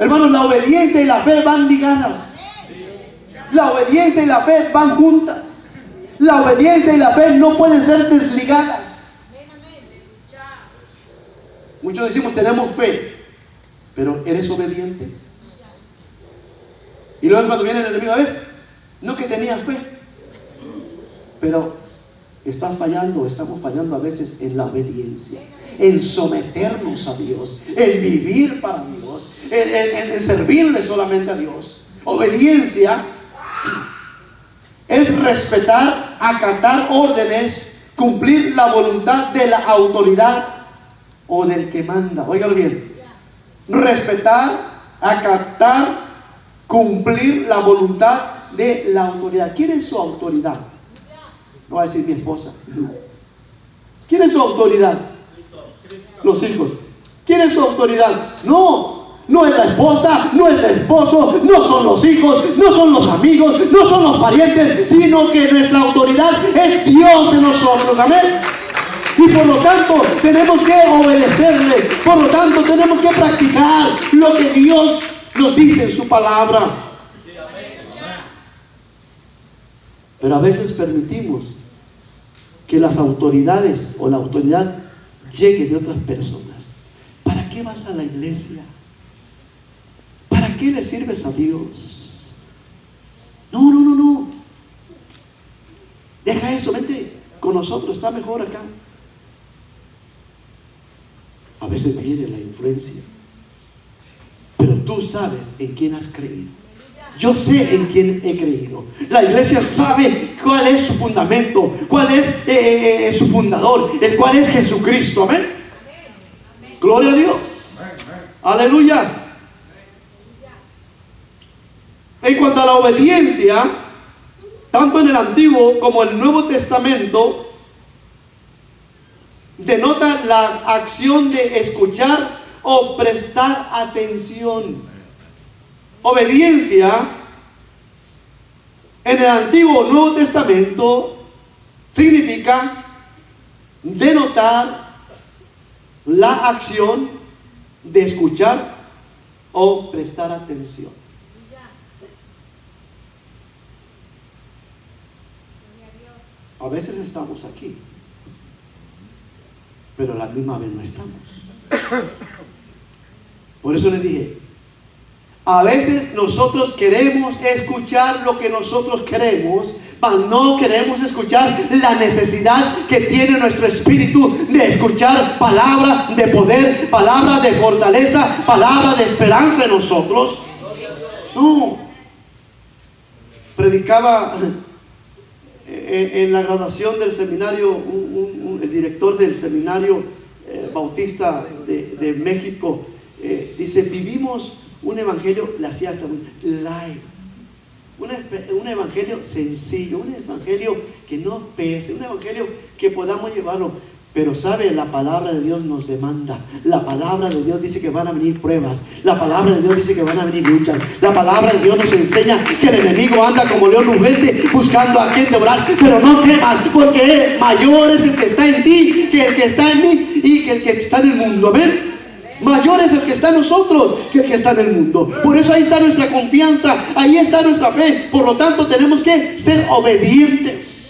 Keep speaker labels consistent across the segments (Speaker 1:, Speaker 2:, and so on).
Speaker 1: Hermanos, la obediencia y la fe van ligadas. La obediencia y la fe van juntas. La obediencia y la fe no pueden ser desligadas. Muchos decimos tenemos fe, pero ¿eres obediente? Y luego cuando viene el enemigo, ¿ves? No que tenían fe, pero estás fallando, estamos fallando a veces en la obediencia, en someternos a Dios, en vivir para Dios, en servirle solamente a Dios. Obediencia es respetar, acatar órdenes, cumplir la voluntad de la autoridad o del que manda. Óigalo bien. Respetar, acatar, cumplir la voluntad de la autoridad. ¿Quién es su autoridad? No va a decir mi esposa. ¿Quién es su autoridad? Los hijos. ¿Quién es su autoridad? No es la esposa, no es el esposo, no son los hijos, no son los amigos, no son los parientes, sino que nuestra autoridad es Dios en nosotros. Amén. Y por lo tanto tenemos que obedecerle. Por lo tanto tenemos que practicar lo que Dios nos dice en su palabra. Pero a veces permitimos que las autoridades o la autoridad llegue de otras personas. ¿Para qué vas a la iglesia? ¿Para qué le sirves a Dios? No. Deja eso, vente con nosotros, está mejor acá. A veces viene la influencia, pero tú sabes en quién has creído. Yo sé en quién he creído. La iglesia sabe cuál es su fundamento, cuál es su fundador, el cual es Jesucristo. Amén. Gloria a Dios. Aleluya. En cuanto a la obediencia, tanto en el Antiguo como en el Nuevo Testamento, denota la acción de escuchar o prestar atención. Obediencia en el Antiguo o Nuevo Testamento significa denotar la acción de escuchar o prestar atención. A veces estamos aquí, pero a la misma vez no estamos. Por eso le dije, a veces nosotros queremos escuchar lo que nosotros queremos, pero no queremos escuchar la necesidad que tiene nuestro espíritu de escuchar palabra de poder, palabra de fortaleza, palabra de esperanza en nosotros. No. Predicaba en la graduación del seminario, el director del seminario bautista de México, dice, vivimos un evangelio, le hacía hasta un live, un evangelio sencillo, un evangelio que no pese, un evangelio que podamos llevarlo. Pero sabe, la palabra de Dios nos demanda. La palabra de Dios dice que van a venir pruebas. La palabra de Dios dice que van a venir luchas. La palabra de Dios nos enseña que el enemigo anda como león rugiente buscando a quien devorar. Pero no temas, porque mayor es el que está en ti que el que está en mí y que el que está en el mundo. Amén. Mayor es el que está en nosotros que el que está en el mundo. Por eso ahí está nuestra confianza, ahí está nuestra fe. Por lo tanto tenemos que ser obedientes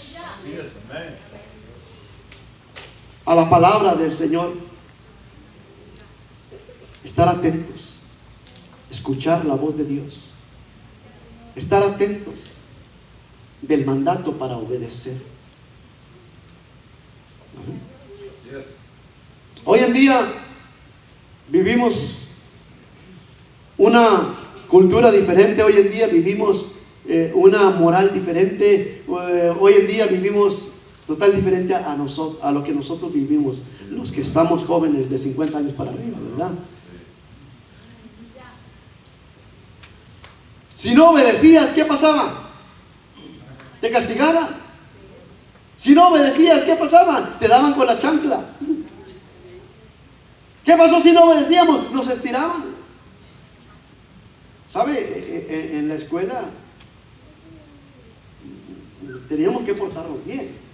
Speaker 1: a la palabra del Señor. Estar atentos, escuchar la voz de Dios, estar atentos del mandato para obedecer. Hoy en día vivimos una cultura diferente, hoy en día vivimos una moral diferente, hoy en día vivimos total diferente a lo que nosotros vivimos, los que estamos jóvenes de 50 años para arriba, ¿verdad? Si no obedecías, ¿qué pasaba? Te castigaban. Si no obedecías, ¿qué pasaba? Te daban con la chancla. ¿Qué pasó si no obedecíamos? Nos estiraban. ¿Sabe? En la escuela teníamos que portarnos bien.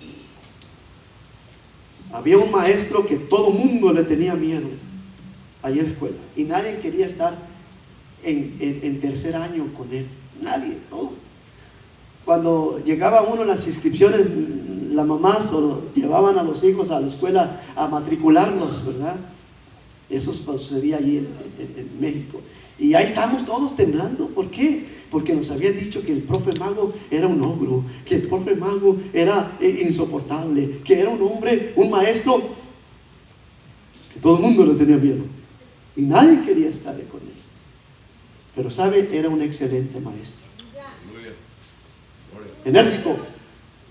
Speaker 1: Había un maestro que todo mundo le tenía miedo allí en la escuela y nadie quería estar en tercer año con él. Nadie, todo. Cuando llegaba uno a las inscripciones, las mamás llevaban a los hijos a la escuela a matricularlos, ¿verdad? Eso sucedía allí en México. Y ahí estamos todos temblando. ¿Por qué? Porque nos habían dicho que el profe Mago era un ogro, que el profe Mago era insoportable, que era un hombre, un maestro, que todo el mundo le tenía miedo. Y nadie quería estar con él. Pero sabe, era un excelente maestro. Enérgico,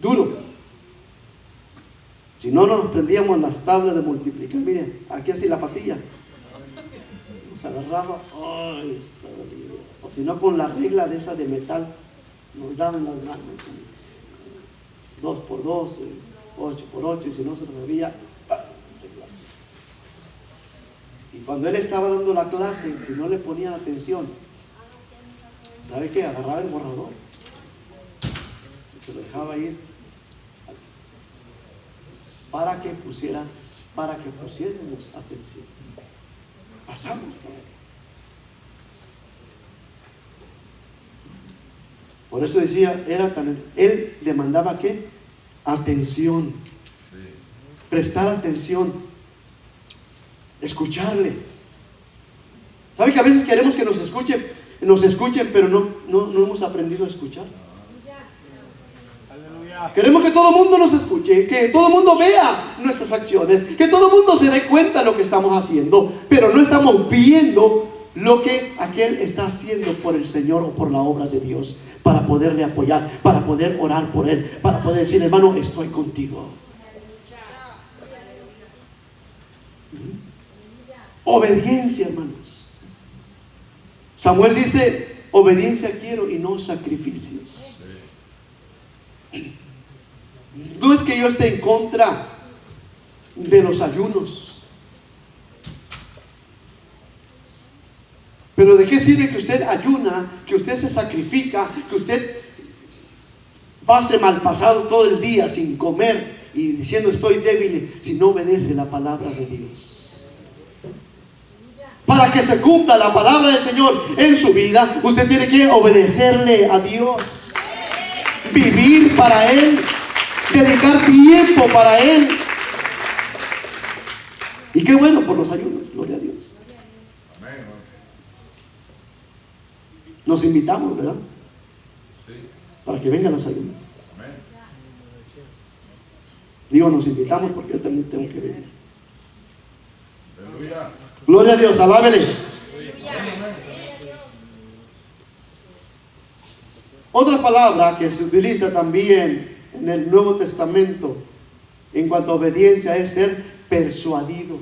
Speaker 1: duro. Si no nos prendíamos las tablas de multiplicar, miren, aquí así la patilla. Nos agarraba, ay, o si no con la regla de esa de metal, nos daban las manos. 2 por 2, 8 por 8, y si no se nos había. Y cuando él estaba dando la clase, si no le ponían atención, ¿sabe qué? Agarraba el borrador y se lo dejaba ir para que pusiéramos atención. Pasamos por ahí. Por eso decía, él demandaba ¿qué? Atención. Prestar atención. Escucharle. ¿Sabe que a veces queremos que nos escuchen, pero no hemos aprendido a escuchar? Queremos que todo el mundo nos escuche, que todo el mundo vea nuestras acciones, que todo el mundo se dé cuenta de lo que estamos haciendo, pero no estamos viendo lo que aquel está haciendo por el Señor o por la obra de Dios, para poderle apoyar, para poder orar por él, para poder decir, hermano, estoy contigo. Obediencia, hermanos. Samuel dice, obediencia quiero y no sacrificios. No es que yo esté en contra de los ayunos, pero ¿de qué sirve que usted ayuna, que usted se sacrifica, que usted pase mal pasado todo el día sin comer y diciendo estoy débil, si no obedece la palabra de Dios? Para que se cumpla la palabra del Señor en su vida, usted tiene que obedecerle a Dios, vivir para Él, dedicar tiempo para Él. Y qué bueno por los ayunos, gloria a Dios. Nos invitamos, ¿verdad? Para que vengan los ayunos. Digo, nos invitamos porque yo también tengo que venir. Gloria a Dios, alábele. Otra palabra que se utiliza también en el Nuevo Testamento en cuanto a obediencia es ser persuadido.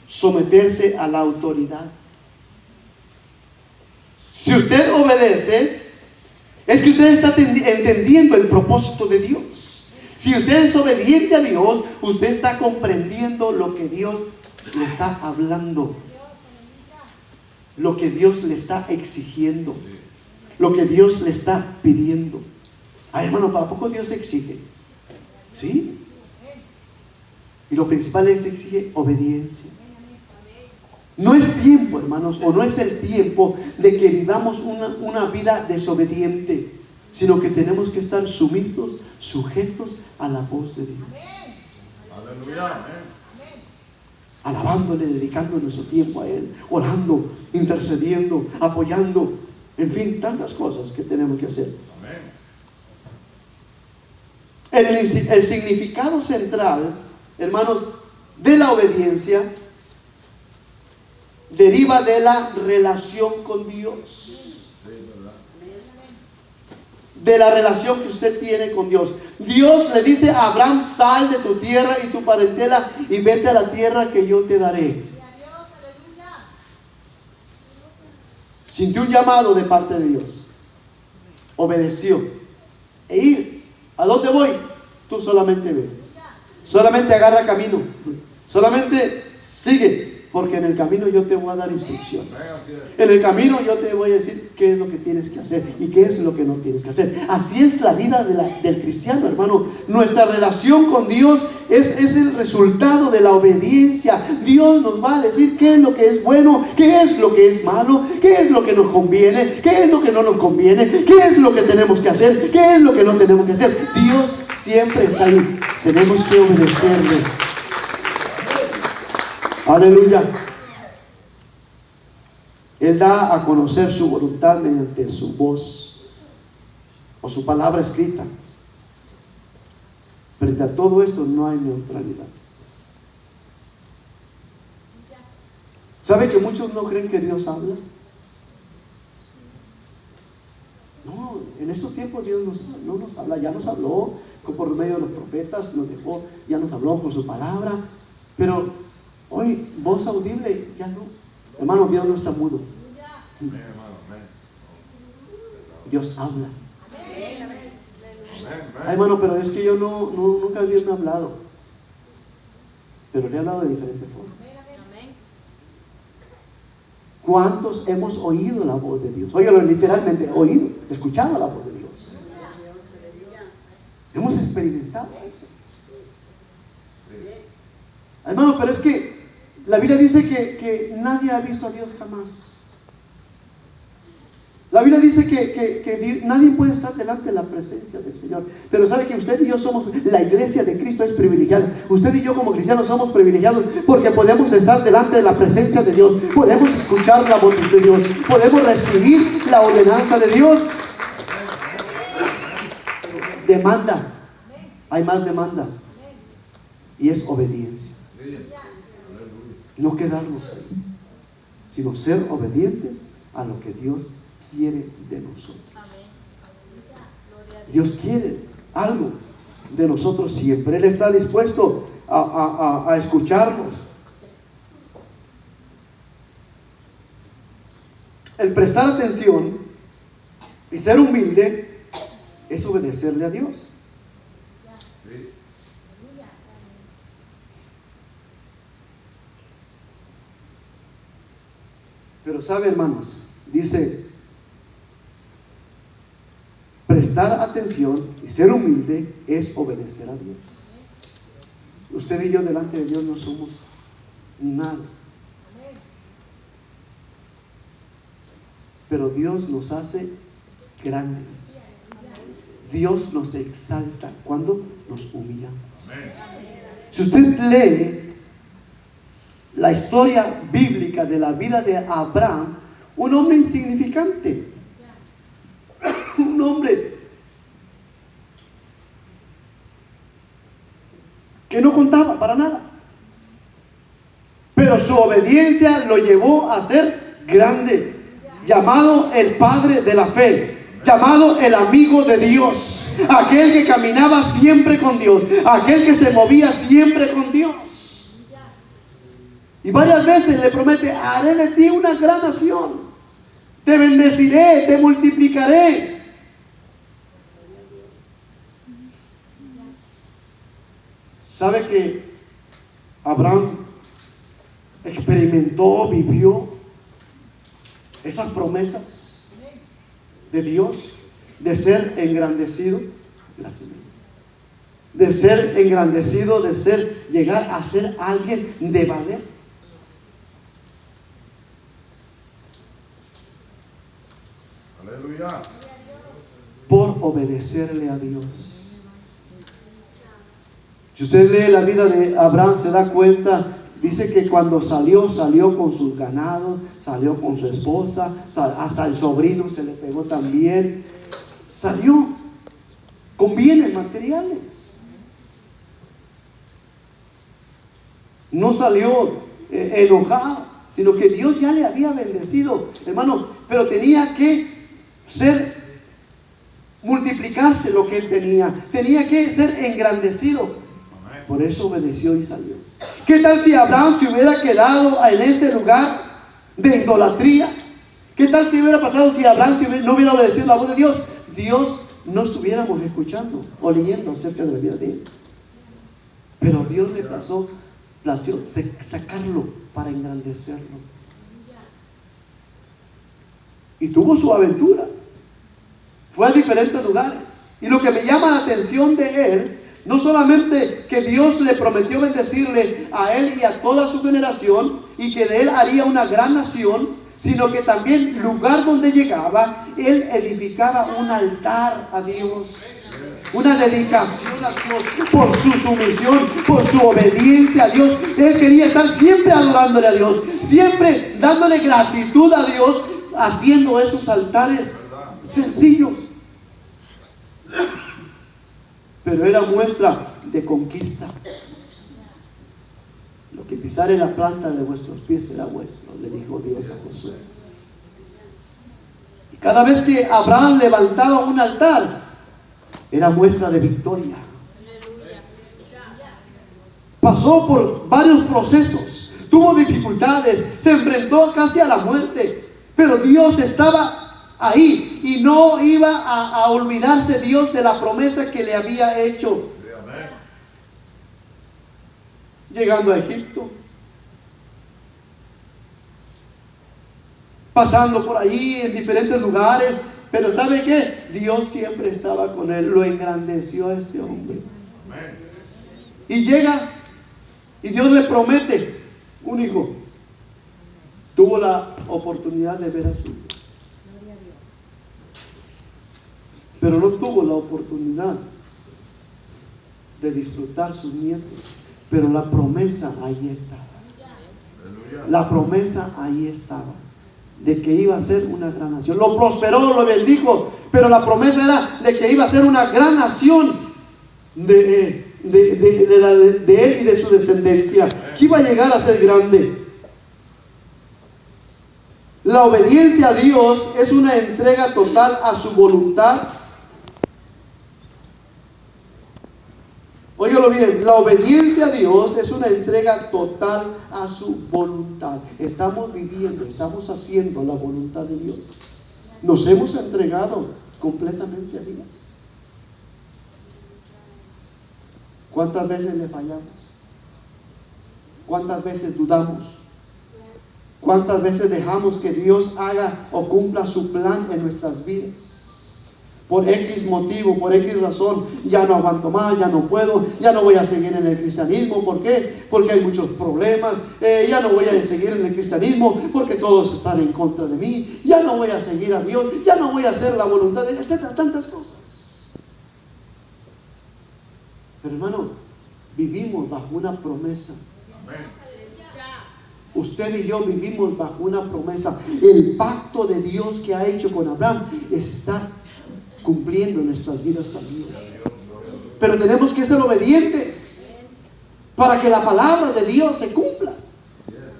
Speaker 1: Someterse a la autoridad. Si usted obedece, es que usted está entendiendo el propósito de Dios. Si usted es obediente a Dios, usted está comprendiendo lo que Dios le está hablando, lo que Dios le está exigiendo, lo que Dios le está pidiendo. Ay, hermano, ¿para poco Dios exige? ¿Sí? Y lo principal es que exige obediencia. No es tiempo, hermanos, o no es el tiempo de que vivamos una vida desobediente, sino que tenemos que estar sumisos, sujetos a la voz de Dios. Aleluya. Alabándole, dedicando nuestro tiempo a Él, orando, intercediendo, apoyando, en fin, tantas cosas que tenemos que hacer. El significado central, hermanos, de la obediencia deriva de la relación con Dios. De la relación que usted tiene con Dios. Dios le dice a Abraham, sal de tu tierra y tu parentela y vete a la tierra que yo te daré. Sintió un llamado de parte de Dios, obedeció e ir. ¿A dónde voy? Tú solamente ve, solamente agarra camino, solamente sigue. Porque en el camino yo te voy a dar instrucciones. En el camino yo te voy a decir qué es lo que tienes que hacer y qué es lo que no tienes que hacer. Así es la vida del cristiano, hermano. Nuestra relación con Dios es el resultado de la obediencia. Dios nos va a decir qué es lo que es bueno, qué es lo que es malo, qué es lo que nos conviene, qué es lo que no nos conviene, qué es lo que tenemos que hacer, qué es lo que no tenemos que hacer. Dios siempre está ahí. Tenemos que obedecerle. Aleluya. Él da a conocer su voluntad mediante su voz o su palabra escrita. Frente a todo esto no hay neutralidad. ¿Sabe que muchos no creen que Dios habla? No, en estos tiempos Dios no nos habla. Ya nos habló por medio de los profetas, nos dejó, ya nos habló por su palabra. Pero hoy voz audible ya no. Hermano, Dios no está mudo. Dios habla. Ay, hermano, pero es que yo nunca Dios me ha hablado. Pero le he hablado de diferentes formas. ¿Cuántos hemos oído la voz de Dios? Óigalo, literalmente, oído, escuchado la voz de Dios. Hemos experimentado eso. Hermano, pero es que la Biblia dice que nadie ha visto a Dios jamás. La Biblia dice que nadie puede estar delante de la presencia del Señor. Pero sabe que usted y yo somos, la iglesia de Cristo es privilegiada. Usted y yo como cristianos somos privilegiados porque podemos estar delante de la presencia de Dios. Podemos escuchar la voz de Dios. Podemos recibir la ordenanza de Dios. Demanda. Hay más demanda. Y es obediencia. No quedarnos ahí, sino ser obedientes a lo que Dios quiere de nosotros. Dios quiere algo de nosotros siempre. Él está dispuesto a escucharnos. El prestar atención y ser humilde es obedecerle a Dios. Pero sabe, hermanos, dice, prestar atención y ser humilde es obedecer a Dios. Usted y yo delante de Dios no somos nada. Pero Dios nos hace grandes. Dios nos exalta cuando nos humillamos. Si usted lee la historia bíblica de la vida de Abraham, un hombre insignificante, un hombre que no contaba para nada, pero su obediencia lo llevó a ser grande, llamado el padre de la fe, llamado el amigo de Dios, aquel que caminaba siempre con Dios, aquel que se movía siempre con Dios. Y varias veces le promete: haré de ti una gran nación, te bendeciré, te multiplicaré. ¿Sabe que Abraham experimentó, vivió esas promesas de Dios, de ser engrandecido? Gracias. De ser engrandecido, de llegar a ser alguien de valer.
Speaker 2: Aleluya.
Speaker 1: Por obedecerle a Dios. Si usted lee la vida de Abraham, se da cuenta, dice que cuando salió con sus ganados, salió con su esposa, hasta el sobrino se le pegó también. Salió con bienes materiales. No salió enojado, sino que Dios ya le había bendecido, hermano, pero tenía que multiplicarse lo que él tenía que ser engrandecido. Por eso obedeció y salió. ¿Qué tal si Abraham se hubiera quedado en ese lugar de idolatría? ¿Qué tal si hubiera pasado si Abraham no hubiera obedecido la voz de Dios? Dios no estuviéramos escuchando o leyendo acerca de la vida de él. Pero Dios le plació sacarlo para engrandecerlo. Y tuvo su aventura. Fue a diferentes lugares. Y lo que me llama la atención de él, No solamente que Dios le prometió bendecirle a él y a toda su generación, y que de él haría una gran nación, sino que también, lugar donde llegaba, él edificaba un altar a Dios, una dedicación a Dios por su sumisión, por su obediencia a Dios. Él quería estar siempre adorándole a Dios, siempre dándole gratitud a Dios, haciendo esos altares sencillos, pero era muestra de conquista. Lo que pisare la planta de vuestros pies será vuestro, le dijo Dios a Josué. Y cada vez que Abraham levantaba un altar, era muestra de victoria. Pasó por varios procesos, tuvo dificultades, se enfrentó casi a la muerte, pero Dios estaba ahí y no iba a olvidarse Dios de la promesa que le había hecho. Llegando a Egipto, pasando por ahí en diferentes lugares, pero ¿sabe qué? Dios siempre estaba con él, lo engrandeció a este hombre. Y llega y Dios le promete un hijo. Tuvo la oportunidad de ver a su hijo, pero no tuvo la oportunidad de disfrutar sus nietos. Pero la promesa ahí estaba. La promesa ahí estaba, de que iba a ser una gran nación. Lo prosperó, lo bendijo, pero la promesa era de que iba a ser una gran nación de él y de su descendencia, que iba a llegar a ser grande. La obediencia a Dios es una entrega total a su voluntad. Óigalo bien, la obediencia a Dios es una entrega total a su voluntad. Estamos viviendo, estamos haciendo la voluntad de Dios. Nos hemos entregado completamente a Dios. ¿Cuántas veces le fallamos? ¿Cuántas veces dudamos? ¿Cuántas veces dejamos que Dios haga o cumpla su plan en nuestras vidas? Por X motivo, por X razón, ya no aguanto más, ya no puedo, ya no voy a seguir en el cristianismo. ¿Por qué? Porque hay muchos problemas. Ya no voy a seguir en el cristianismo porque todos están en contra de mí. Ya no voy a seguir a Dios, ya no voy a hacer la voluntad de Dios, etcétera, tantas cosas. Pero hermano, vivimos bajo una promesa. Usted y yo vivimos bajo una promesa. El pacto de Dios que ha hecho con Abraham está cumpliendo en nuestras vidas también. Pero tenemos que ser obedientes para que la palabra de Dios se cumpla.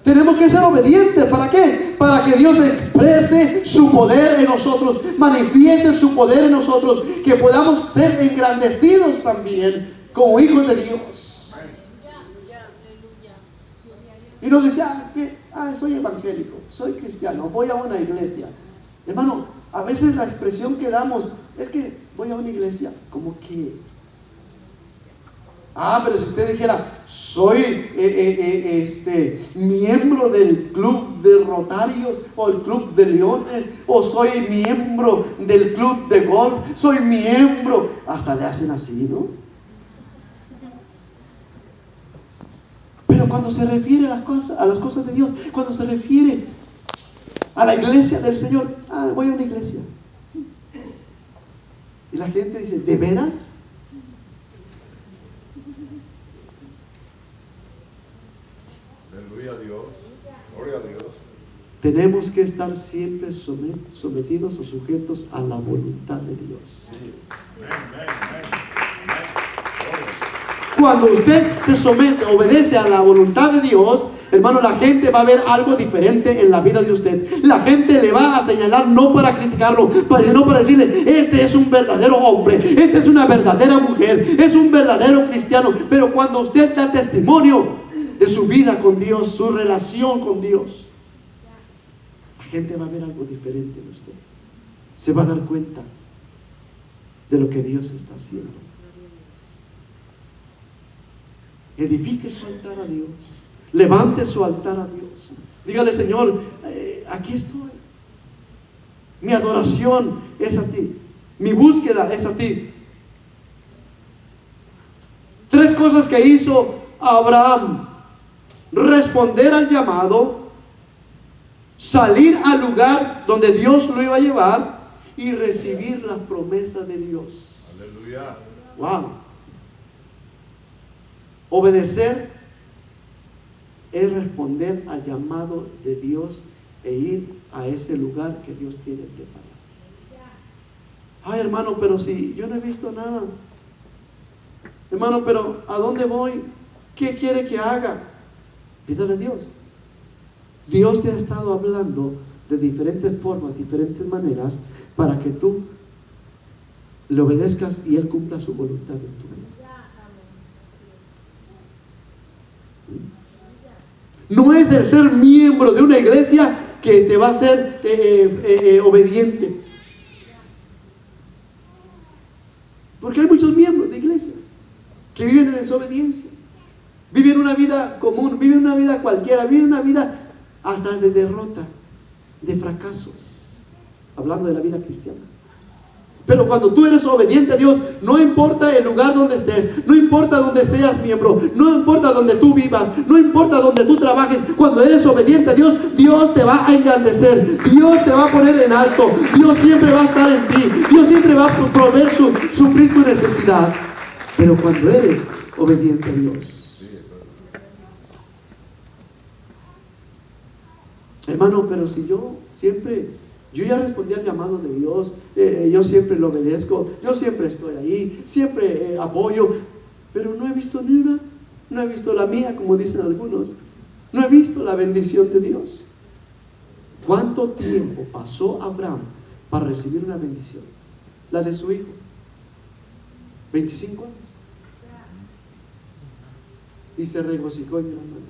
Speaker 1: Tenemos que ser obedientes. ¿Para qué? Para que Dios exprese su poder en nosotros, manifieste su poder en nosotros, que podamos ser engrandecidos también como hijos de Dios. Y nos dice, soy evangélico, soy cristiano, voy a una iglesia. Hermano, a veces la expresión que damos es que voy a una iglesia, como que, pero si usted dijera, soy miembro del club de Rotarios, o el club de Leones, o soy miembro del club de golf, soy miembro, hasta le hacen así, ¿no? Pero cuando se refiere a las cosas de Dios, cuando se refiere a la iglesia del Señor, voy a una iglesia. Y la gente dice, ¿de veras?
Speaker 2: Aleluya a Dios, gloria a Dios.
Speaker 1: Tenemos que estar siempre sometidos o sujetos a la voluntad de Dios.
Speaker 2: Sí. Amén.
Speaker 1: Cuando usted se somete, obedece a la voluntad de Dios, hermano, la gente va a ver algo diferente en la vida de usted. La gente le va a señalar, no para criticarlo, sino para decirle, este es un verdadero hombre, esta es una verdadera mujer, es un verdadero cristiano. Pero cuando usted da testimonio de su vida con Dios, su relación con Dios, la gente va a ver algo diferente en usted. Se va a dar cuenta de lo que Dios está haciendo. Edifique su altar a Dios. Levante su altar a Dios. Dígale, Señor, aquí estoy. Mi adoración es a ti. Mi búsqueda es a ti. 3 cosas que hizo Abraham: responder al llamado, salir al lugar donde Dios lo iba a llevar y recibir la promesa de Dios.
Speaker 2: Aleluya.
Speaker 1: Wow. Obedecer es responder al llamado de Dios e ir a ese lugar que Dios tiene preparado. Ay, hermano, pero si yo no he visto nada. Hermano, pero ¿a dónde voy? ¿Qué quiere que haga? Pídale a Dios. Dios te ha estado hablando de diferentes formas, diferentes maneras, para que tú le obedezcas y Él cumpla su voluntad en tu vida. No es el ser miembro de una iglesia que te va a hacer obediente. Porque hay muchos miembros de iglesias que viven en desobediencia. Viven una vida común, viven una vida cualquiera, viven una vida hasta de derrota, de fracasos. Hablando de la vida cristiana. Pero cuando tú eres obediente a Dios, no importa el lugar donde estés, no importa donde seas miembro, no importa donde tú vivas, no importa donde tú trabajes, cuando eres obediente a Dios, Dios te va a engrandecer, Dios te va a poner en alto, Dios siempre va a estar en ti, Dios siempre va a proveer suplir tu necesidad. Pero cuando eres obediente a Dios. Hermano, pero si yo ya respondí al llamado de Dios, yo siempre lo obedezco, yo siempre estoy ahí, siempre apoyo, pero no he visto ni una, no he visto la mía, como dicen algunos, no he visto la bendición de Dios. ¿Cuánto tiempo pasó Abraham para recibir una bendición? La de su hijo, 25 años. Y se regocijó en gran manera.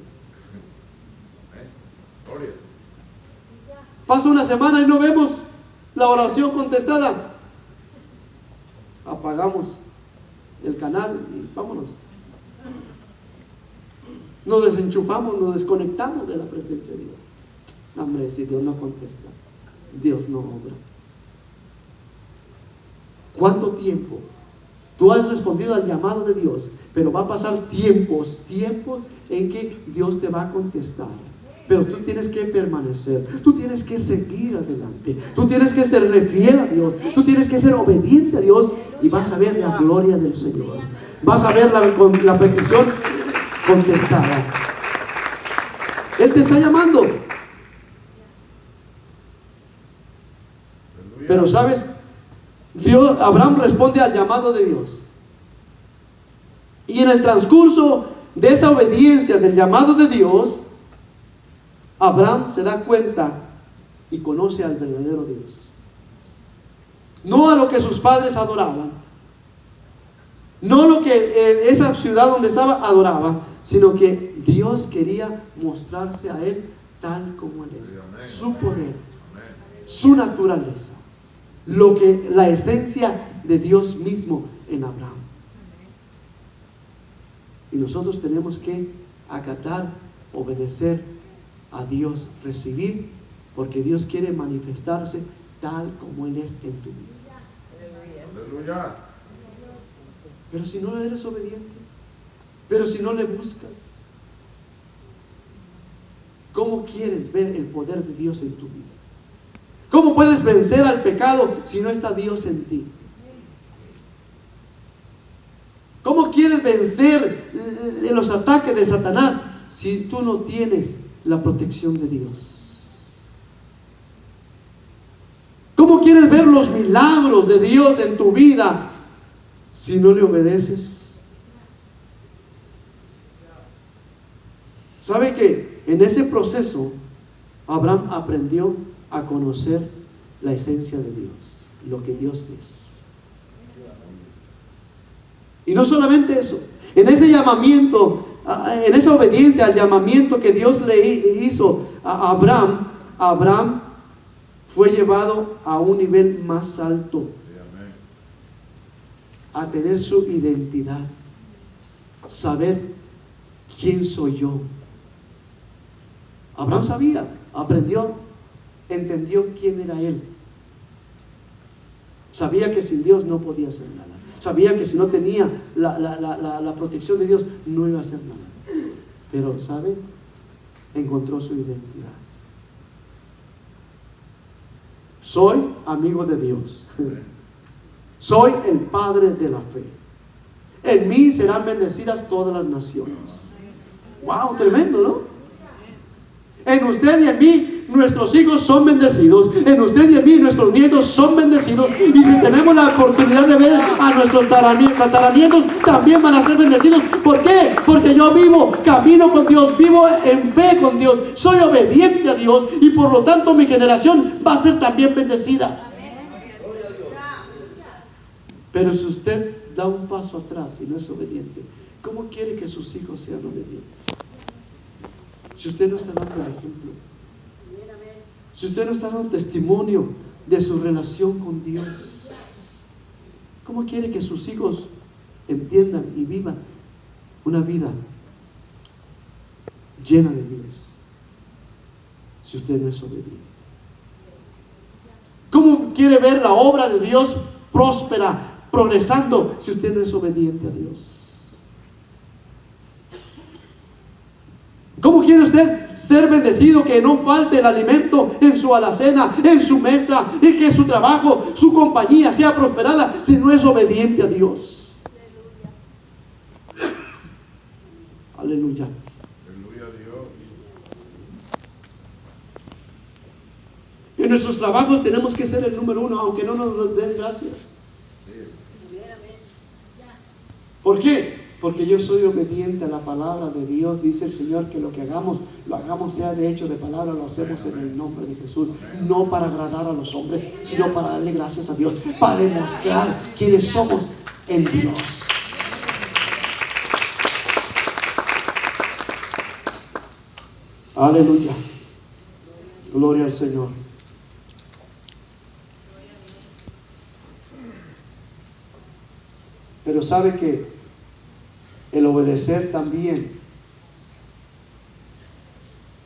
Speaker 2: Gloria.
Speaker 1: Pasa una semana y no vemos la oración contestada. Apagamos el canal y vámonos. Nos desenchufamos, nos desconectamos de la presencia de Dios. Hombre, si Dios no contesta, Dios no obra. ¿Cuánto tiempo? Tú has respondido al llamado de Dios, pero va a pasar tiempos en que Dios te va a contestar. Pero tú tienes que permanecer, tú tienes que seguir adelante, tú tienes que serle fiel a Dios, tú tienes que ser obediente a Dios y vas a ver la gloria del Señor. Vas a ver la petición contestada. Él te está llamando. Pero sabes, Abraham responde al llamado de Dios. Y en el transcurso de esa obediencia del llamado de Dios, Abraham se da cuenta y conoce al verdadero Dios. No a lo que sus padres adoraban, no lo que esa ciudad donde estaba adoraba, sino que Dios quería mostrarse a él tal como él es. Su poder, su naturaleza, la esencia de Dios mismo en Abraham. Y nosotros tenemos que acatar, obedecer a Dios, recibir, porque Dios quiere manifestarse tal como Él es en tu vida.
Speaker 2: Aleluya.
Speaker 1: Pero si no eres obediente, pero si no le buscas, ¿cómo quieres ver el poder de Dios en tu vida? ¿Cómo puedes vencer al pecado si no está Dios en ti? ¿Cómo quieres vencer los ataques de Satanás si tú no tienes la protección de Dios? ¿Cómo quieres ver los milagros de Dios en tu vida si no le obedeces? ¿Sabe que en ese proceso Abraham aprendió a conocer la esencia de Dios, lo que Dios es? Y no solamente eso, en ese llamamiento, en esa obediencia al llamamiento que Dios le hizo a Abraham, Abraham fue llevado a un nivel más alto, a tener su identidad, saber quién soy yo. Abraham sabía, aprendió, entendió quién era él. Sabía que sin Dios no podía hacer nada. sabía que si no tenía la protección de Dios, no iba a hacer nada. Pero, ¿sabe? Encontró su identidad. Soy amigo de Dios. Soy el padre de la fe. En mí serán bendecidas todas las naciones. Wow, tremendo, ¿no? En usted y en mí, nuestros hijos son bendecidos. En usted y en mí, nuestros nietos son bendecidos. Y si tenemos la oportunidad de ver a nuestros tataranietos, también van a ser bendecidos. ¿Por qué? Porque yo camino con Dios, vivo en fe con Dios, soy obediente a Dios, y por lo tanto mi generación va a ser también bendecida. Pero si usted da un paso atrás y no es obediente, ¿cómo quiere que sus hijos sean obedientes? Si usted no está dando el ejemplo, si usted no está dando testimonio de su relación con Dios, ¿cómo quiere que sus hijos entiendan y vivan una vida llena de Dios si usted no es obediente? ¿Cómo quiere ver la obra de Dios próspera, progresando, si usted no es obediente a Dios? ¿Cómo quiere usted ser bendecido, que no falte el alimento en su alacena, en su mesa, y que su trabajo, su compañía sea prosperada, si no es obediente a Dios? Aleluya.
Speaker 2: Aleluya a Dios.
Speaker 1: En nuestros trabajos tenemos que ser el número uno, aunque no nos den gracias. ¿Por qué? Porque yo soy obediente a la palabra de Dios. Dice el Señor que lo que hagamos, lo hagamos sea de hecho de palabra, lo hacemos en el nombre de Jesús. No para agradar a los hombres, sino para darle gracias a Dios, para demostrar quiénes somos en Dios. Aleluya. Gloria al Señor. Pero sabe que el obedecer también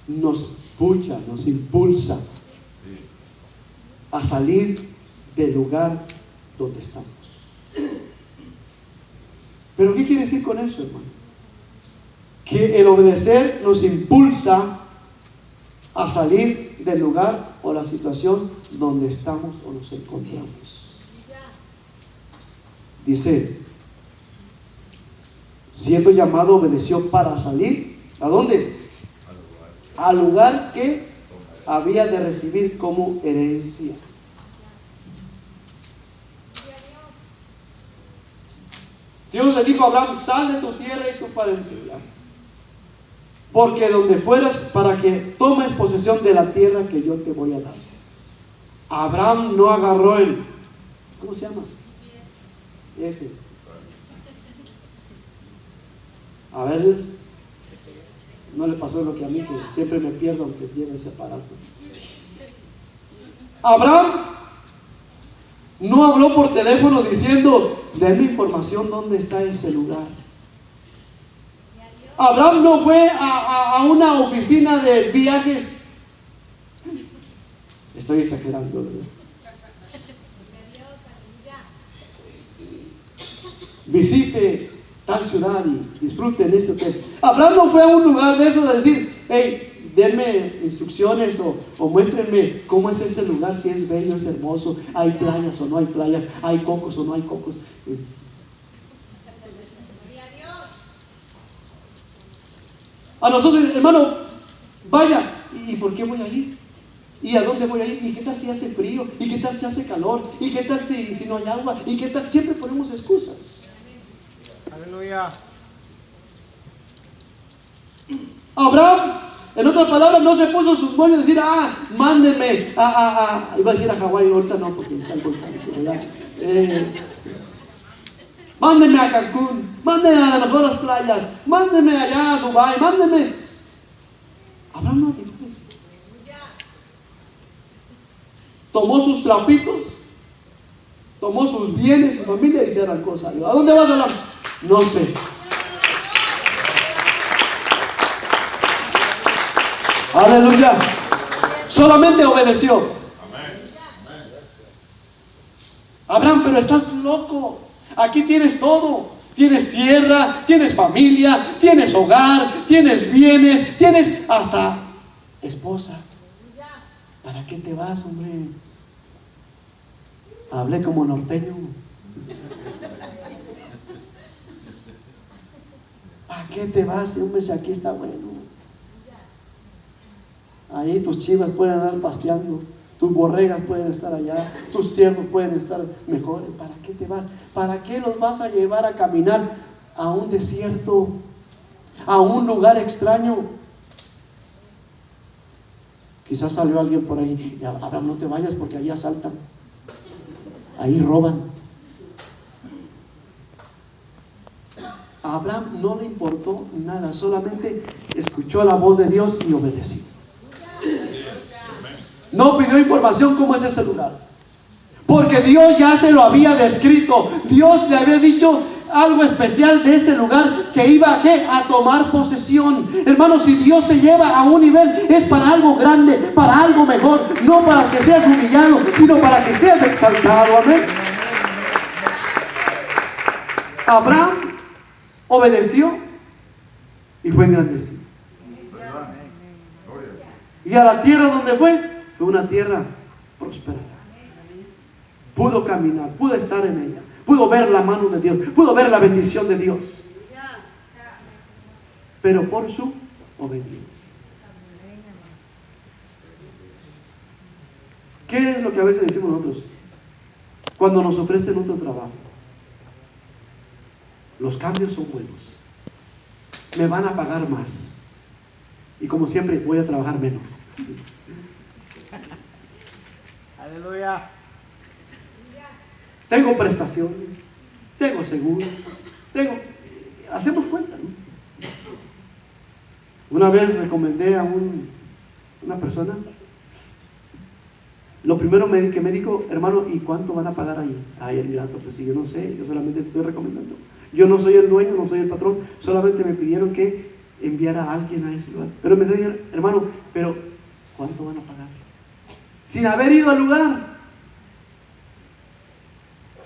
Speaker 1: nos pucha, nos impulsa a salir del lugar donde estamos. ¿Pero qué quiere decir con eso, hermano? Que el obedecer nos impulsa a salir del lugar o la situación donde estamos o nos encontramos. Dice, siendo llamado, obedeció para salir. ¿A dónde? Al lugar que había de recibir como herencia. Dios le dijo a Abraham: sal de tu tierra y tu parentela, porque donde fueras, para que tomes posesión de la tierra que yo te voy a dar. Abraham no agarró el, ¿cómo se llama? Ese. A ver, no le pasó lo que a mí, que siempre me pierdo aunque lleve ese aparato. Abraham no habló por teléfono diciendo: denme información dónde está ese lugar. Abraham no fue a una oficina de viajes. Estoy exagerando, ¿verdad? Visite tal ciudad y disfruten este hotel. Abraham no fue a un lugar de eso de decir: hey, denme instrucciones o muéstrenme cómo es ese lugar, si es bello, es hermoso, hay playas o no hay playas, hay cocos o no hay cocos. A nosotros, hermano, vaya, ¿y por qué voy a ir? ¿Y a dónde voy a ir? ¿Y qué tal si hace frío? ¿Y qué tal si hace calor? ¿Y qué tal si no hay agua? ¿Y qué tal? Siempre ponemos excusas.
Speaker 3: Aleluya.
Speaker 1: Abraham, en otras palabras, no se puso sus moños a decir: mándenme iba a decir a Hawái, ahorita no, porque está el volcán, ¿verdad? Mándenme a Cancún, mándenme a las mejores playas, mándenme allá a Dubái, mándenme. Abraham no dijo eso. Tomó sus trapitos, tomó sus bienes, su familia, y se arrancó, salió. ¿A dónde vas, Abraham? No sé. Aleluya. Solamente obedeció. Abraham, pero estás loco. Aquí tienes todo. Tienes tierra, tienes familia, tienes hogar, tienes bienes, tienes hasta esposa. ¿Para qué te vas, hombre? Hablé como norteño. ¿Para qué te vas, hombre, si aquí está bueno? Ahí tus chivas pueden andar pasteando, tus borregas pueden estar allá, tus ciervos pueden estar mejores. ¿Para qué te vas? ¿Para qué los vas a llevar a caminar a un desierto, a un lugar extraño? Quizás salió alguien por ahí: Abraham, no te vayas porque ahí asaltan, ahí roban. A Abraham no le importó nada, solamente escuchó la voz de Dios y obedeció. No pidió información cómo es ese lugar, porque Dios ya se lo había descrito. Dios le había dicho algo especial de ese lugar, que iba a tomar posesión. Hermanos, si Dios te lleva a un nivel, es para algo grande, para algo mejor, no para que seas humillado, sino para que seas exaltado. Amén. Abraham obedeció y fue engrandecido. Y a la tierra donde fue una tierra próspera. Pudo caminar, pudo estar en ella, pudo ver la mano de Dios, pudo ver la bendición de Dios, pero por su obediencia. ¿Qué es lo que a veces decimos nosotros cuando nos ofrecen otro trabajo? Los cambios son buenos, me van a pagar más, y como siempre voy a trabajar menos.
Speaker 3: Aleluya.
Speaker 1: Tengo prestaciones, tengo seguro, hacemos cuenta, ¿no? Una vez recomendé a una persona. Lo primero que me dijo: hermano, ¿y cuánto van a pagar ahí? Ay, el gato, pues si yo no sé, yo solamente te estoy recomendando. Yo no soy el dueño, no soy el patrón, solamente me pidieron que enviara a alguien a ese lugar. Pero me dijeron: hermano, pero ¿cuánto van a pagar? Sin haber ido al lugar.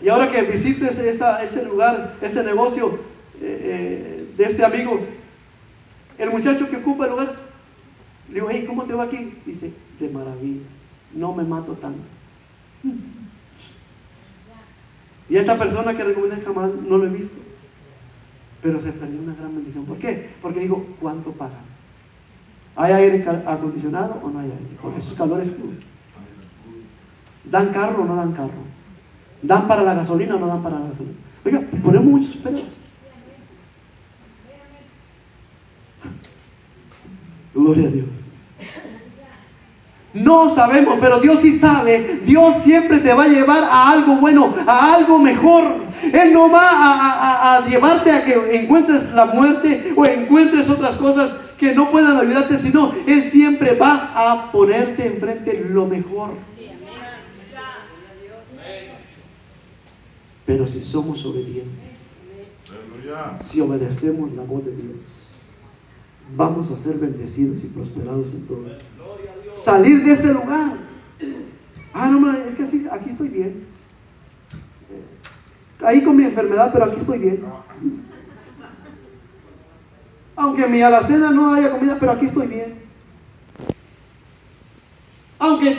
Speaker 1: Y ahora que visito ese lugar, ese negocio de este amigo, el muchacho que ocupa el lugar, le digo: hey, ¿cómo te va aquí? Dice: de maravilla, no me mato tanto. Y esta persona que recomendé jamás no lo he visto, pero se perdió una gran bendición. ¿Por qué? Porque digo: ¿cuánto pagan? ¿Hay aire acondicionado o no hay aire? Con esos calores, ¿dan carro o no dan carro? ¿Dan para la gasolina o no dan para la gasolina? Oiga, ponemos muchos peros. Gloria a Dios. No sabemos, pero Dios sí sabe. Dios siempre te va a llevar a algo bueno, a algo mejor. Él no va a llevarte a que encuentres la muerte o encuentres otras cosas que no puedan ayudarte, sino Él siempre va a ponerte enfrente lo mejor. Pero si somos obedientes, si obedecemos la voz de Dios, vamos a ser bendecidos y prosperados en todo. Salir de ese lugar. No, es que así, aquí estoy bien. Ahí con mi enfermedad, pero aquí estoy bien. Aunque en mi alacena no haya comida, pero aquí estoy bien. Aunque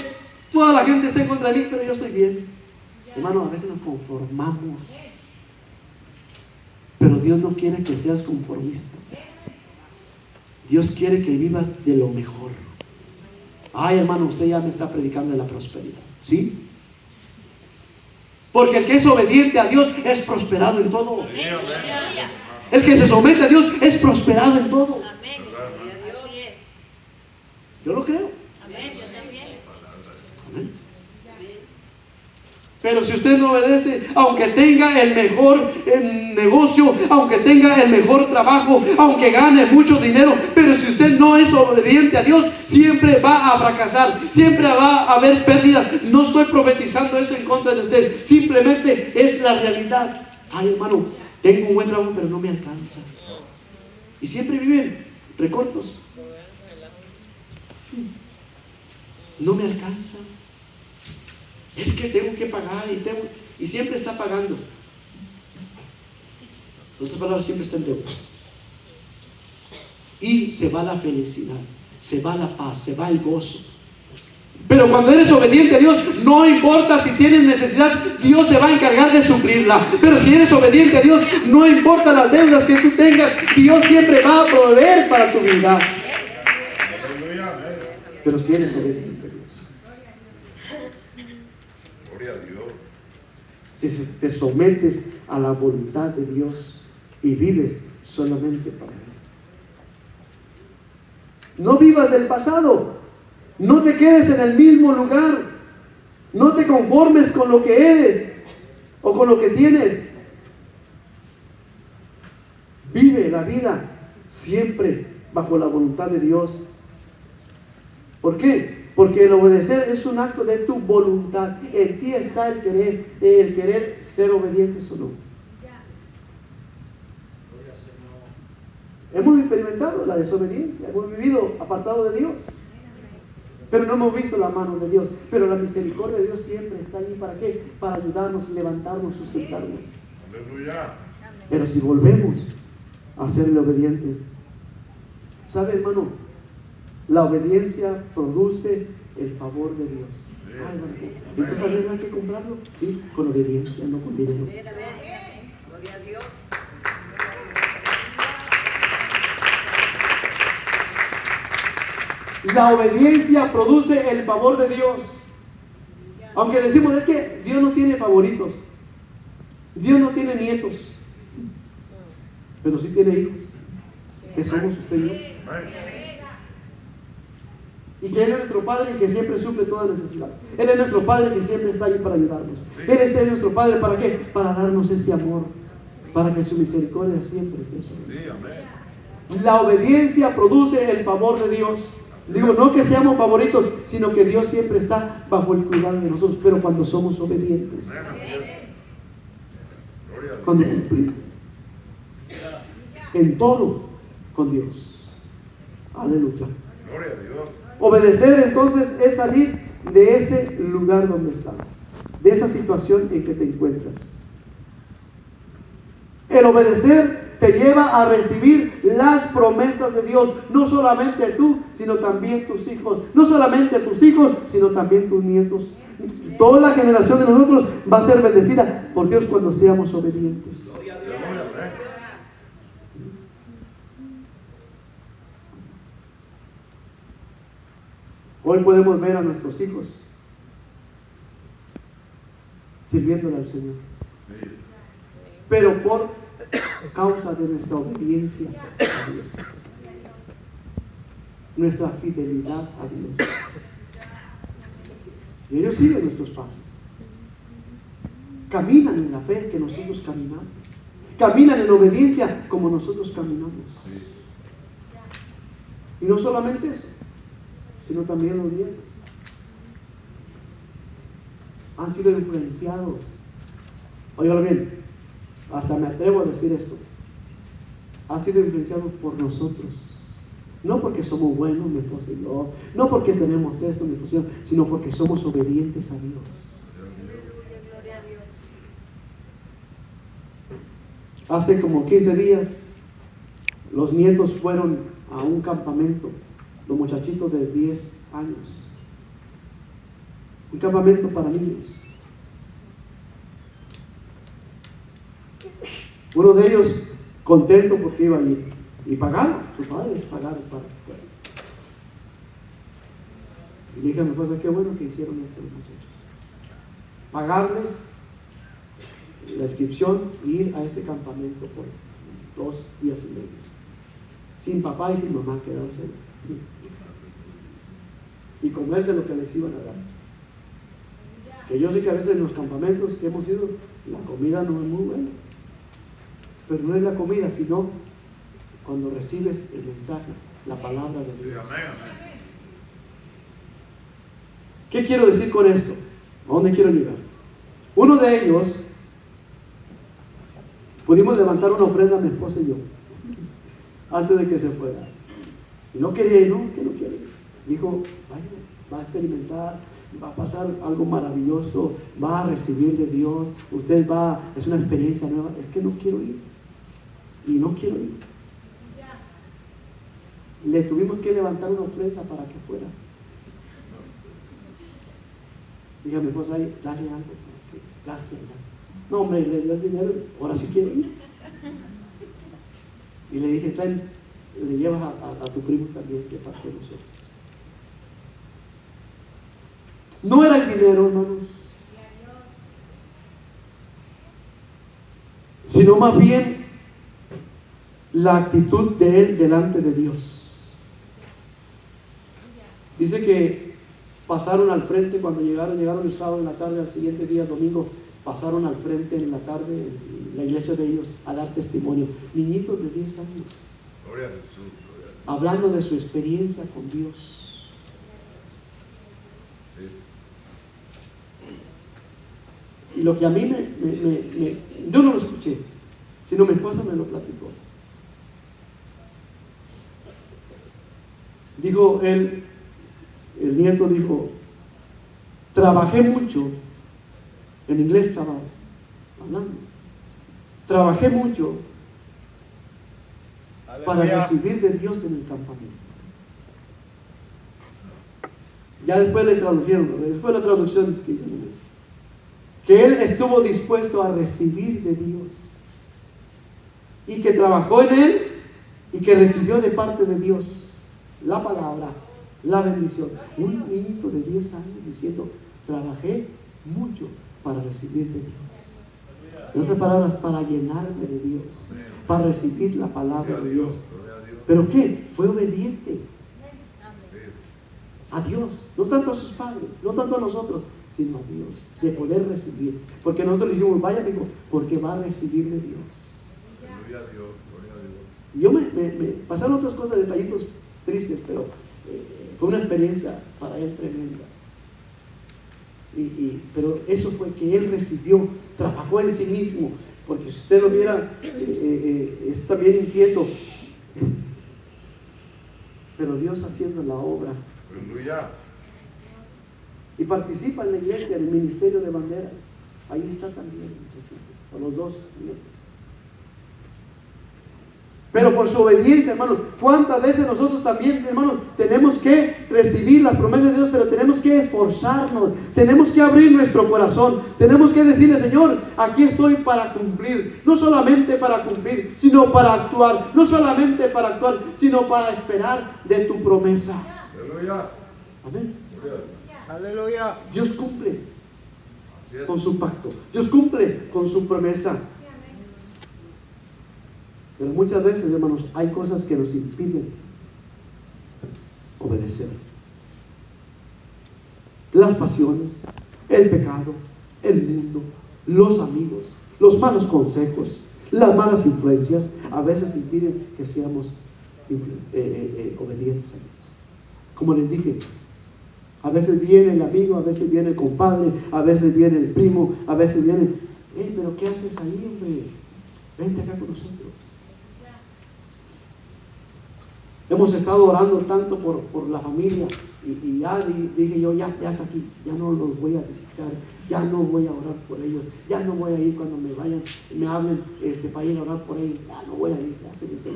Speaker 1: toda la gente esté en contra de mí, pero yo estoy bien. Hermano, a veces nos conformamos, pero Dios no quiere que seas conformista. Dios quiere que vivas de lo mejor. Ay, hermano, usted ya me está predicando de la prosperidad, ¿sí? Porque el que es obediente a Dios es prosperado en todo. El que se somete a Dios es prosperado en todo. Yo lo creo. Amén. Pero si usted no obedece, aunque tenga el mejor negocio, aunque tenga el mejor trabajo, aunque gane mucho dinero, pero si usted no es obediente a Dios, siempre va a fracasar, siempre va a haber pérdidas. No estoy profetizando eso en contra de usted, simplemente es la realidad. Ay, hermano, tengo un buen trabajo, pero no me alcanza. Y siempre viven recortos. No me alcanza. Es que tengo que pagar y siempre está pagando. Nuestras palabras siempre están deudas. Y se va la felicidad, se va la paz, se va el gozo. Pero cuando eres obediente a Dios, no importa si tienes necesidad, Dios se va a encargar de suplirla. Pero si eres obediente a Dios, no importa las deudas que tú tengas, Dios siempre va a proveer para tu vida. Pero si eres obediente a Dios,
Speaker 2: Gloria a Dios.
Speaker 1: si te sometes a la voluntad de Dios y vives solamente para Él. No vivas del pasado. No te quedes en el mismo lugar. No te conformes con lo que eres o con lo que tienes. Vive la vida siempre bajo la voluntad de Dios. ¿Por qué? Porque el obedecer es un acto de tu voluntad. En ti está el querer ser obedientes o no. Hemos experimentado la desobediencia, hemos vivido apartado de Dios, pero no hemos visto la mano de Dios. Pero la misericordia de Dios siempre está allí. ¿Para qué? Para ayudarnos, levantarnos, sustentarnos.
Speaker 2: Aleluya.
Speaker 1: Pero si volvemos a serle obedientes, ¿sabe, hermano? La obediencia produce el favor de Dios. Ay, bueno, entonces hay que comprarlo, sí, con obediencia, no con dinero.
Speaker 4: Gloria a Dios.
Speaker 1: La obediencia produce el favor de Dios. Aunque decimos, es que Dios no tiene favoritos, Dios no tiene nietos, pero sí tiene hijos, que somos usted y yo. Y que Él es nuestro Padre y que siempre suple toda necesidad. Él es nuestro Padre que siempre está ahí para ayudarnos. Él es nuestro Padre, ¿para qué? Para darnos ese amor, para que su misericordia siempre esté sobre nosotros. La obediencia produce el favor de Dios. Digo, no que seamos favoritos, sino que Dios siempre está bajo el cuidado de nosotros, pero cuando somos obedientes, cuando cumplimos en todo con Dios. Aleluya.
Speaker 2: Gloria a Dios.
Speaker 1: Obedecer entonces es salir de ese lugar donde estás, de esa situación en que te encuentras. El obedecer te lleva a recibir las promesas de Dios, no solamente tú, sino también tus hijos, no solamente tus hijos, sino también tus nietos. Toda la generación de nosotros va a ser bendecida por Dios cuando seamos obedientes. Hoy podemos ver a nuestros hijos sirviéndole al Señor, pero por causa de nuestra obediencia a Dios, nuestra fidelidad a Dios. Y ellos siguen nuestros pasos, caminan en la fe que nosotros caminamos, caminan en obediencia como nosotros caminamos. Y no solamente eso, sino también los nietos han sido influenciados. Óigalo bien, hasta me atrevo a decir esto, han sido influenciados por nosotros. No porque somos buenos, mi esposa y yo, no porque tenemos esto, mi esposa y yo, sino porque somos obedientes a Dios. Hace como 15 días, los nietos fueron a un campamento, los muchachitos de 10 años, un campamento para niños. Uno de ellos contento porque iba a ir y pagaron, sus padres pagaron para que fuera. Y le dije a mi esposa, qué bueno que hicieron esto los muchachos, pagarles la inscripción e ir a ese campamento por 2 días y medio, sin papá y sin mamá, quedarse y comer de lo que les iban a dar. Que yo sé que a veces en los campamentos que hemos ido, la comida no es muy buena, pero no es la comida, sino cuando recibes el mensaje, la palabra de Dios. ¿Qué quiero decir con esto? ¿A dónde quiero llegar? Uno de ellos, pudimos levantar una ofrenda a mi esposa y yo, antes de que se fuera. Y no quería ir, no, que no quiere ir. Dijo, vaya, va a experimentar, va a pasar algo maravilloso, va a recibir de Dios, usted va, es una experiencia nueva. Es que no quiero ir. y no quiero ir. Le tuvimos que levantar una ofrenda para que fuera. Dije a mi esposa, dale algo para que gaste allá. No, hombre, le dio el dinero, ahora sí quiero ir. Y le dije, le llevas a tu primo también, que parte de nosotros. No era el dinero, hermanos, sino más bien la actitud de él delante de Dios. Dice que pasaron al frente cuando llegaron el sábado en la tarde, al siguiente día, domingo, pasaron al frente en la tarde, en la iglesia de ellos, a dar testimonio. Niñitos de 10 años,
Speaker 2: Gloria a Jesús, gloria a Dios.
Speaker 1: hablando de su experiencia con Dios.
Speaker 2: Sí.
Speaker 1: Y lo que a mí yo no lo escuché, sino mi esposa me lo platicó. Dijo él, el nieto dijo, trabajé mucho, en inglés estaba hablando, trabajé mucho para
Speaker 3: Aleluya.
Speaker 1: recibir de Dios en el campamento. Ya después le tradujeron, después la traducción que hizo en inglés, que él estuvo dispuesto a recibir de Dios y que trabajó en él y que recibió de parte de Dios la palabra, la bendición. Un niñito de 10 años diciendo, trabajé mucho para recibir de Dios. En otras palabras, para llenarme de Dios, para recibir la palabra de Dios.
Speaker 2: Gloria a Dios.
Speaker 1: ¿Pero qué? Fue obediente
Speaker 2: Sí.
Speaker 1: a Dios, no tanto a sus padres, no tanto a nosotros, sino a Dios, de poder recibir. Porque nosotros le dijimos, vaya amigo, porque va a recibir de Dios.
Speaker 2: Gloria a Dios, gloria a Dios.
Speaker 1: Y yo me pasaron otras cosas, detallitos tristes, pero fue una experiencia para él tremenda. Pero eso fue que él recibió, trabajó en sí mismo, porque si usted lo viera, es también inquieto, pero Dios haciendo la obra.
Speaker 2: Aleluya.
Speaker 1: Y participa en la iglesia, en el ministerio de banderas. Ahí está también, con los dos. Pero por su obediencia, hermanos, ¿cuántas veces nosotros también, hermanos, tenemos que recibir las promesas de Dios, pero tenemos que esforzarnos, tenemos que abrir nuestro corazón, tenemos que decirle, Señor, aquí estoy para cumplir, no solamente para cumplir, sino para actuar, no solamente para actuar, sino para esperar de tu promesa.
Speaker 2: Aleluya.
Speaker 1: Amén.
Speaker 2: Gloria a Dios.
Speaker 3: Aleluya.
Speaker 1: Dios cumple
Speaker 2: Así es.
Speaker 1: con su pacto, Dios cumple con su promesa. Pero muchas veces, hermanos, hay cosas que nos impiden obedecer. Las pasiones, el pecado, el mundo, los amigos, los malos consejos, las malas influencias, a veces impiden que seamos obedientes a Dios. Como les dije, a veces viene el amigo, a veces viene el compadre, a veces viene el primo, a veces viene, pero ¿qué haces ahí, hombre? Vente acá con nosotros. Hemos estado orando tanto por la familia y ya dije yo, ya hasta aquí, ya no los voy a visitar, ya no voy a orar por ellos, ya no voy a ir cuando me vayan, me hablen para ir a orar por ellos, ya no voy a ir, ya se me quedó.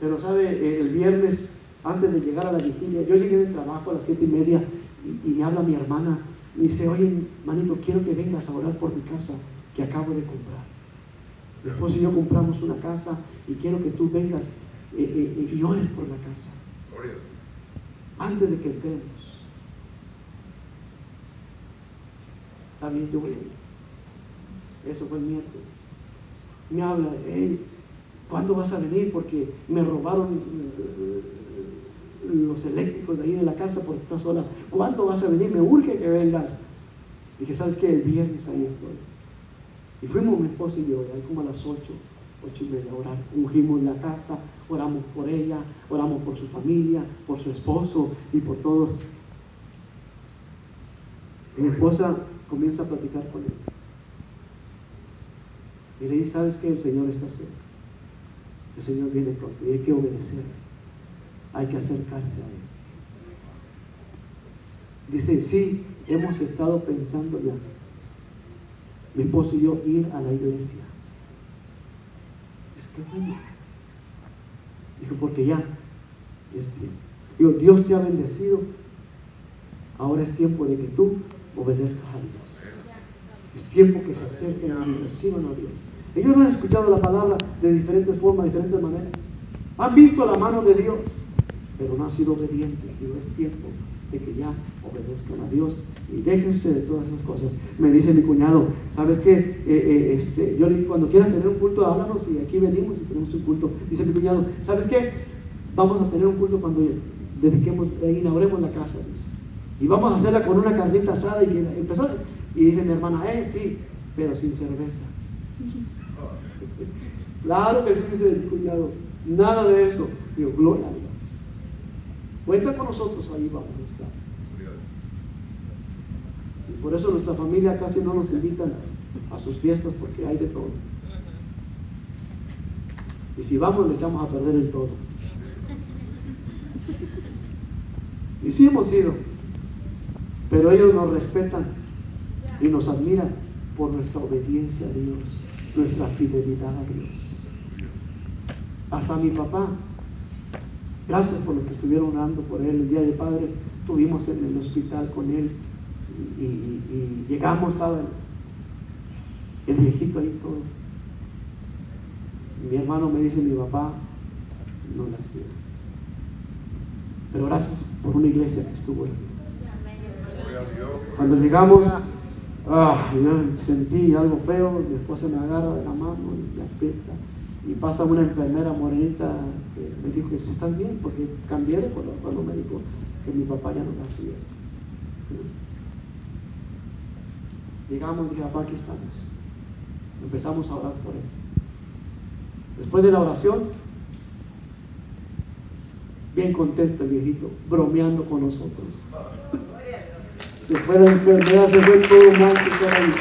Speaker 1: Pero sabe, el viernes, antes de llegar a la vigilia, yo llegué del trabajo a las 7:30 y me habla mi hermana, y dice, oye, manito, quiero que vengas a orar por mi casa que acabo de comprar. Mi esposo y yo compramos una casa y quiero que tú vengas y ores por la casa
Speaker 2: Gloria a Dios.
Speaker 1: antes de que entremos. Está bien, yo voy a ir. Eso fue el miércoles. Me habla, ¿cuándo vas a venir? Porque me robaron los eléctricos de ahí de la casa por estas horas. ¿Cuándo vas a venir? Me urge que vengas. Dije, ¿sabes qué? El viernes ahí estoy. Y fuimos mi esposa y yo, ahí como a las 8:30 a orar. Ungimos la casa, oramos por ella, oramos por su familia, por su esposo y por todos. Y mi esposa comienza a platicar con él. Y le dice, ¿sabes qué? El Señor está cerca. El Señor viene pronto y hay que obedecerle. Hay que acercarse a Él. Dice, sí, hemos estado pensando ya, mi esposo y yo, ir a la iglesia. qué bueno. Dijo, porque ya es tiempo. Digo, Dios te ha bendecido. Ahora es tiempo de que tú obedezcas a Dios. Es tiempo que se acerquen y reciban a Dios. Ellos han escuchado la palabra de diferentes formas, de diferentes maneras. Han visto la mano de Dios, pero no han sido obedientes. Digo, es tiempo de que ya obedezcan a Dios y déjense de todas esas cosas. Me dice mi cuñado, ¿sabes qué? Yo le digo, cuando quieras tener un culto, háblanos y aquí venimos y tenemos un culto. Dice mi cuñado, ¿sabes qué? Vamos a tener un culto cuando inauguremos la casa, dice. Y vamos a hacerla con una carnita asada y empezó. Y dice mi hermana, sí, pero sin cerveza. Claro que sí, dice mi cuñado, nada de eso. Digo, gloria a Dios. Cuenta con nosotros, ahí vamos a estar. Y por eso nuestra familia casi no nos invitan a sus fiestas porque hay de todo. Y si vamos, le echamos a perder el todo. Y sí hemos ido, pero ellos nos respetan y nos admiran por nuestra obediencia a Dios, nuestra fidelidad a Dios. Hasta mi papá, gracias por lo que estuvieron orando por él. El día de Padre estuvimos en el hospital con él y llegamos, estaba el viejito ahí todo. Mi hermano me dice, mi papá no la hacía. Pero gracias por una iglesia que estuvo ahí. Cuando llegamos, yo sentí algo feo. Mi esposa me agarra de la mano y me aprieta. Y pasa una enfermera morenita que me dijo que si estás bien, porque cambié de color cuando me dijo que mi papá ya no la hacía. Llegamos y dije, papá, aquí estamos. Empezamos a orar por él. Después de la oración, bien contento el viejito, bromeando con nosotros. Se fue la enfermedad, se fue todo mal que estaba ahí.